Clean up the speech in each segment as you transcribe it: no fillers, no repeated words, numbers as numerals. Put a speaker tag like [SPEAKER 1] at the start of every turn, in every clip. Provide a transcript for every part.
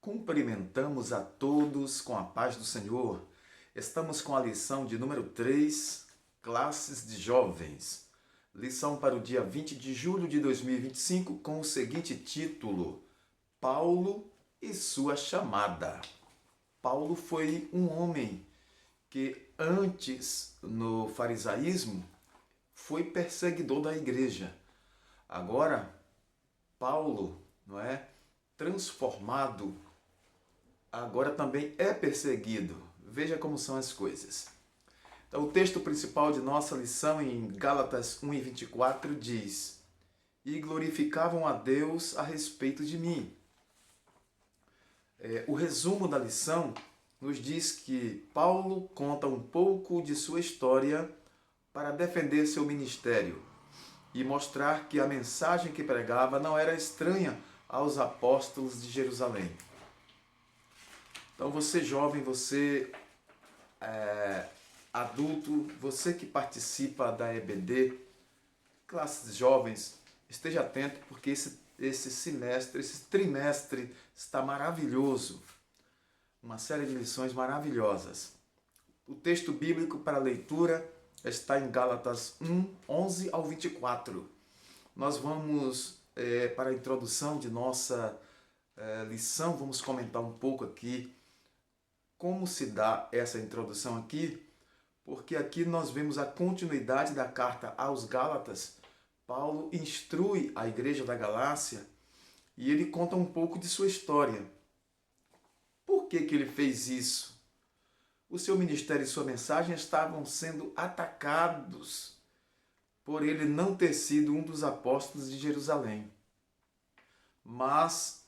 [SPEAKER 1] Cumprimentamos a todos com a paz do Senhor. Estamos com a lição de número 3, Classes de Jovens. Lição para o dia 20 de julho de 2025 com o seguinte título: Paulo e sua chamada. Paulo foi um homem que antes, no farisaísmo, foi perseguidor da igreja. Agora, Paulo, transformado, agora também é perseguido. Veja como são as coisas. Então, o texto principal de nossa lição em Gálatas 1:24 diz: E glorificavam a Deus a respeito de mim. O resumo da lição nos diz que Paulo conta um pouco de sua história para defender seu ministério e mostrar que a mensagem que pregava não era estranha aos apóstolos de Jerusalém. Então você jovem, você adulto, você que participa da EBD, classes jovens, esteja atento porque esse semestre, esse trimestre está maravilhoso. Uma série de lições maravilhosas. O texto bíblico para leitura está em Gálatas 1:11 ao 24. Nós vamos, para a introdução de nossa lição, vamos comentar um pouco aqui como se dá essa introdução aqui, porque aqui nós vemos a continuidade da carta aos Gálatas. Paulo instrui a igreja da Galácia e ele conta um pouco de sua história. Por que ele fez isso? O seu ministério e sua mensagem estavam sendo atacados por ele não ter sido um dos apóstolos de Jerusalém. Mas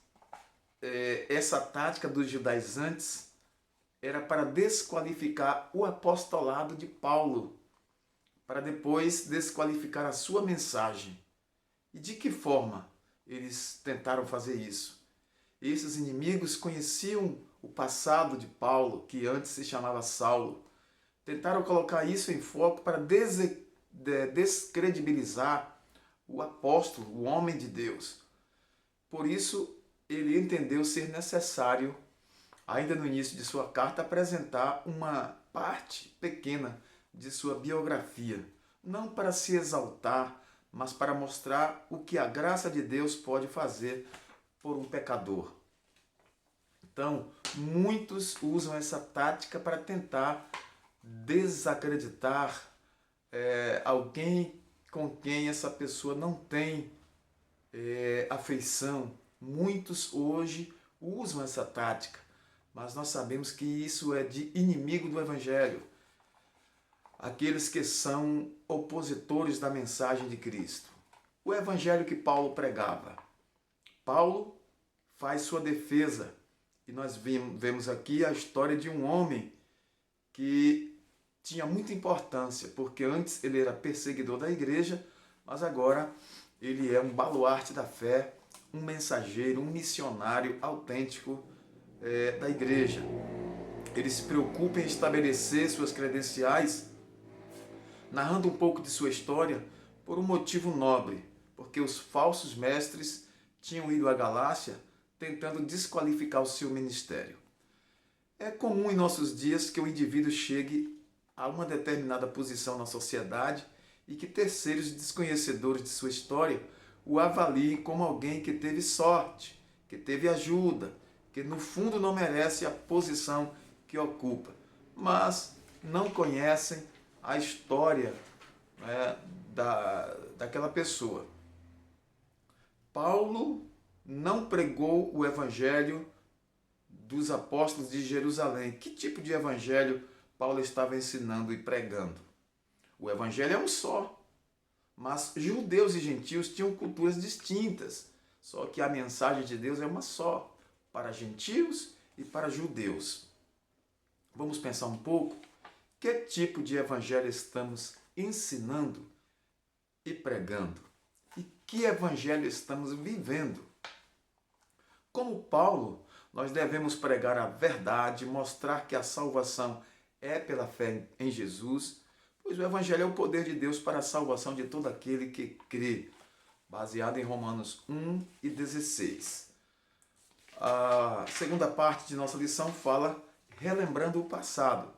[SPEAKER 1] essa tática dos judaizantes era para desqualificar o apostolado de Paulo, para depois desqualificar a sua mensagem. E de que forma eles tentaram fazer isso? Esses inimigos conheciam o passado de Paulo, que antes se chamava Saulo. Tentaram colocar isso em foco para descredibilizar o apóstolo, o homem de Deus. Por isso, ele entendeu ser necessário, ainda no início de sua carta, apresentar uma parte pequena de sua biografia. Não para se exaltar, mas para mostrar o que a graça de Deus pode fazer por um pecador. Então, muitos usam essa tática para tentar desacreditar alguém com quem essa pessoa não tem afeição. Muitos hoje usam essa tática, mas nós sabemos que isso é de inimigo do Evangelho. Aqueles que são opositores da mensagem de Cristo. O Evangelho que Paulo pregava. Paulo faz sua defesa. E nós vemos aqui a história de um homem que tinha muita importância, porque antes ele era perseguidor da igreja, mas agora ele é um baluarte da fé, um mensageiro, um missionário autêntico da igreja. Ele se preocupa em estabelecer suas credenciais, narrando um pouco de sua história por um motivo nobre, porque os falsos mestres tinham ido à Galácia tentando desqualificar o seu ministério. É comum em nossos dias que o indivíduo chegue a uma determinada posição na sociedade e que terceiros desconhecedores de sua história o avaliem como alguém que teve sorte, que teve ajuda, que no fundo não merece a posição que ocupa, mas não conhecem a história daquela pessoa. Paulo não pregou o evangelho dos apóstolos de Jerusalém. Que tipo de evangelho Paulo estava ensinando e pregando? O evangelho é um só, mas judeus e gentios tinham culturas distintas, só que a mensagem de Deus é uma só, para gentios e para judeus. Vamos pensar um pouco? Que tipo de evangelho estamos ensinando e pregando? E que evangelho estamos vivendo? Como Paulo, nós devemos pregar a verdade, mostrar que a salvação é pela fé em Jesus, pois o Evangelho é o poder de Deus para a salvação de todo aquele que crê, baseado em Romanos 1:16. segunda parte de nossa lição fala relembrando o passado.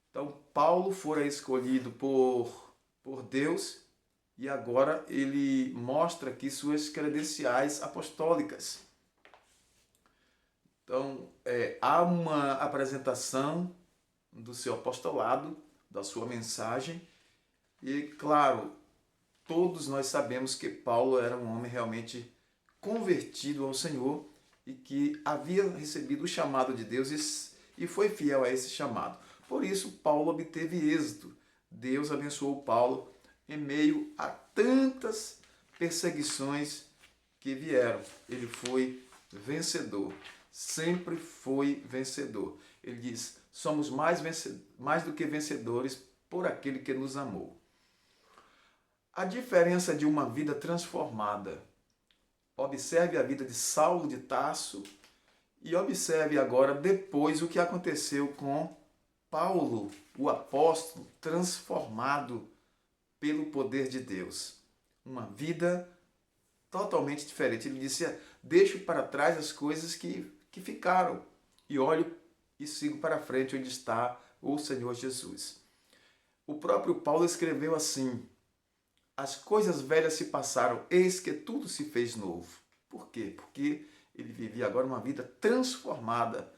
[SPEAKER 1] Então, Paulo fora escolhido por Deus e agora ele mostra aqui suas credenciais apostólicas. Então, há uma apresentação do seu apostolado, da sua mensagem, e, claro, todos nós sabemos que Paulo era um homem realmente convertido ao Senhor e que havia recebido o chamado de Deus e foi fiel a esse chamado. Por isso, Paulo obteve êxito. Deus abençoou Paulo em meio a tantas perseguições que vieram. Ele foi vencedor, sempre foi vencedor. Ele diz, somos mais do que vencedores por aquele que nos amou. A diferença de uma vida transformada. Observe a vida de Saulo de Tarso e observe agora depois o que aconteceu com Paulo, o apóstolo, transformado pelo poder de Deus. Uma vida totalmente diferente. Ele disse, deixo para trás as coisas que ficaram e olho e sigo para frente onde está o Senhor Jesus. O próprio Paulo escreveu assim, as coisas velhas se passaram, eis que tudo se fez novo. Por quê? Porque ele vivia agora uma vida transformada,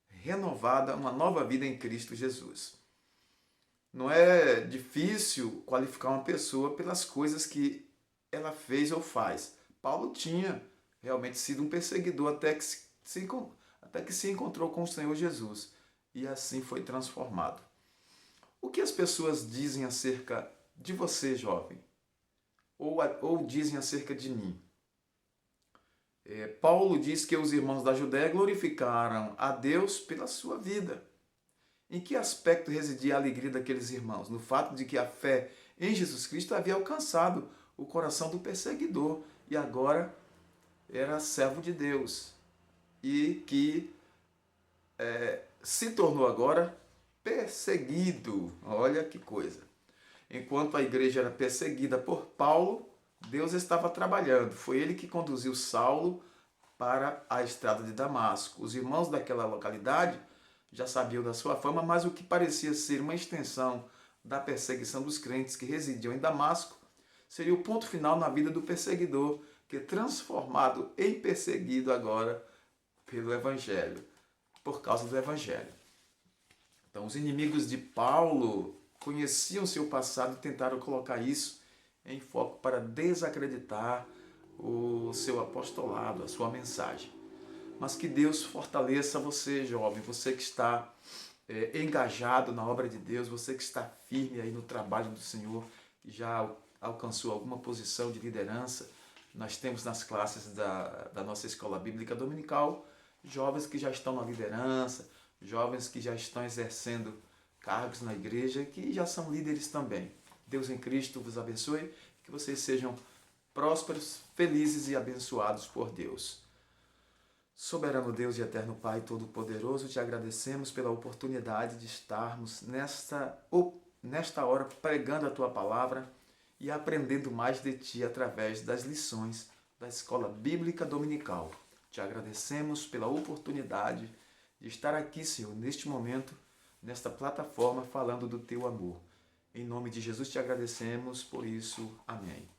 [SPEAKER 1] renovada, uma nova vida em Cristo Jesus. Não é difícil qualificar uma pessoa pelas coisas que ela fez ou faz. Paulo tinha realmente sido um perseguidor até que se encontrou com o Senhor Jesus e assim foi transformado. O que as pessoas dizem acerca de você, jovem? Ou dizem acerca de mim? Paulo diz que os irmãos da Judéia glorificaram a Deus pela sua vida. Em que aspecto residia a alegria daqueles irmãos? No fato de que a fé em Jesus Cristo havia alcançado o coração do perseguidor e agora era servo de Deus e que se tornou agora perseguido. Olha que coisa. Enquanto a igreja era perseguida por Paulo, Deus estava trabalhando. Foi ele que conduziu Saulo para a estrada de Damasco. Os irmãos daquela localidade já sabiam da sua fama, mas o que parecia ser uma extensão da perseguição dos crentes que residiam em Damasco seria o ponto final na vida do perseguidor, que é transformado em perseguido agora pelo Evangelho, por causa do Evangelho. Então, os inimigos de Paulo conheciam seu passado e tentaram colocar isso em foco para desacreditar o seu apostolado, a sua mensagem. Mas que Deus fortaleça você, jovem, você que está engajado na obra de Deus, você que está firme aí no trabalho do Senhor, que já alcançou alguma posição de liderança. Nós temos nas classes da nossa escola bíblica dominical jovens que já estão na liderança, jovens que já estão exercendo cargos na igreja, que já são líderes também. Deus em Cristo vos abençoe, que vocês sejam prósperos, felizes e abençoados por Deus. Soberano Deus e eterno Pai Todo-Poderoso, te agradecemos pela oportunidade de estarmos nesta hora pregando a Tua Palavra e aprendendo mais de Ti através das lições da Escola Bíblica Dominical. Te agradecemos pela oportunidade de estar aqui, Senhor, neste momento, nesta plataforma, falando do Teu amor. Em nome de Jesus te agradecemos por isso. Amém.